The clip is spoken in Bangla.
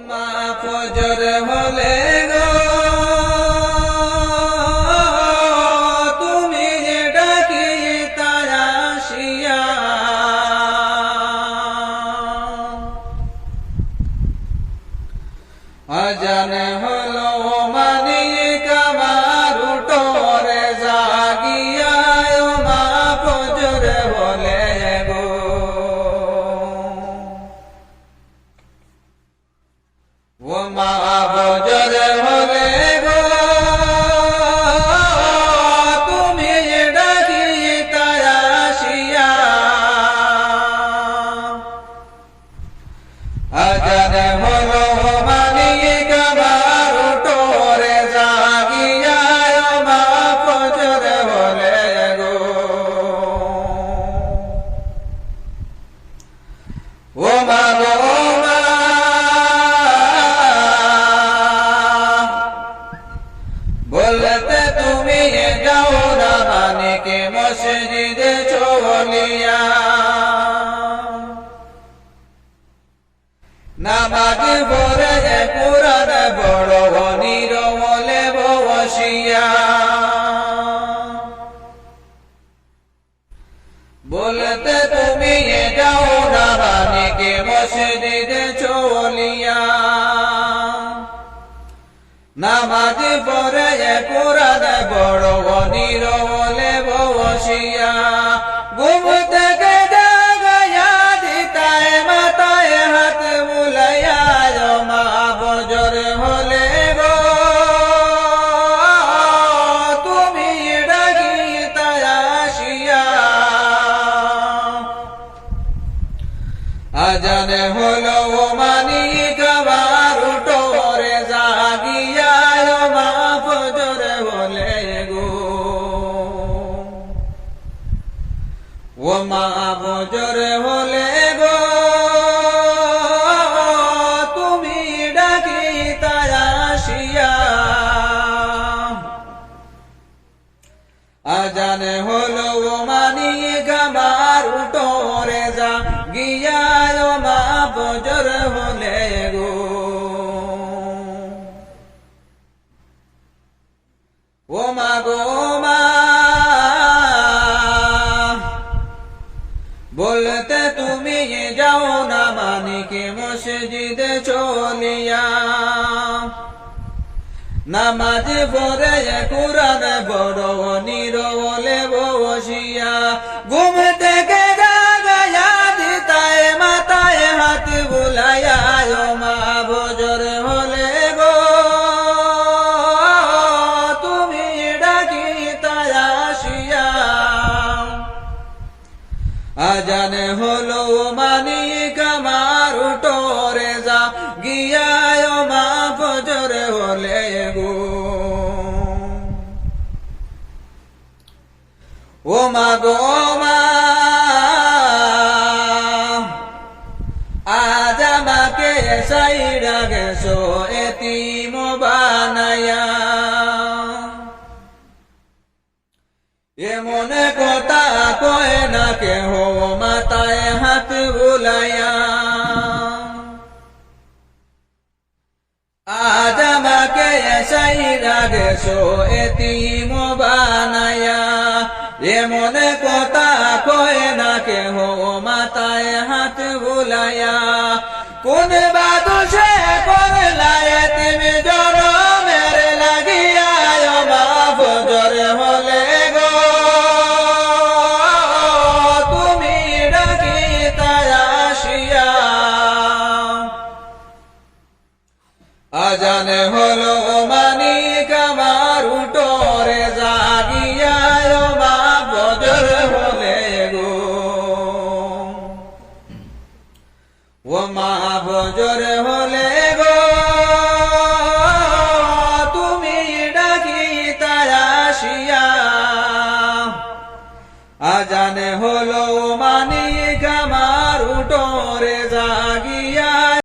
মা ফজর হলে গো তুমি ডাকি তারা আসিয়া, আজান হলো মানিক আমার উঠোরে জাগিয়া, মা ফজর হলে গো ও মা ফজর হলে গো তুমি ডাকি তারা আসিয়া, আজান হলো মানিক আমার উঠোরে জাগিয়া, মা ফজর হলে গো ও মা গো মা বলতে তুমি যাও না মানিকে মসজিদে চলিয়া, নামাজ পড়ে কুরআন বড় নিরবলে বসিয়া, বলতে তুমি যাও না মানিকে মসজিদে চলিয়া, নামাজ পড়ে কুরআন বড় নিরবলে বসিয়া, ঘুম থেকে জাগায়া দিতায় মাথায় হাত বুলাইয়া, মা ফজর হলে গো তুমি ডাকি তারা আসিয়া, আজান হলো মানিক আমার উঠোরে জাগিয়া, মা ফজর হলে গো ও মা ফজর হলে গো তুমি ডাকি তারা আসিয়া, আজান হলো মানিক আমার উঠোরে জাগিয়া, মা ফজর হলে গো ও মা গো মা বলতে তুমি যাও না মানিকে মসজিদে চলিয়া, নামাজ পড়ে কুরআন বড় নিরবলে বসিয়া, ঘুম থেকে জাগায়া দিতায় মাথায় হাত বুলাইয়া, মা ফজর হলে গো তুমি ডাকি তারা আসিয়া, আজান হলো মানিক আমার উঠোরে জাগিয়া, মা ফজর হলে গো ও মা গো মা আজ আমাকে সাইরা গেছো এতিম বানায়া, এমন কথা কয় না কেহ মাথায় হাত বুলাইয়া, আজ আমাকে সাইরা গেছো এতিম বানায়া, এমন কথা কয় না কেহ মাথায় হাত বুলাইয়া, কোন বাদুষে করলা এতিম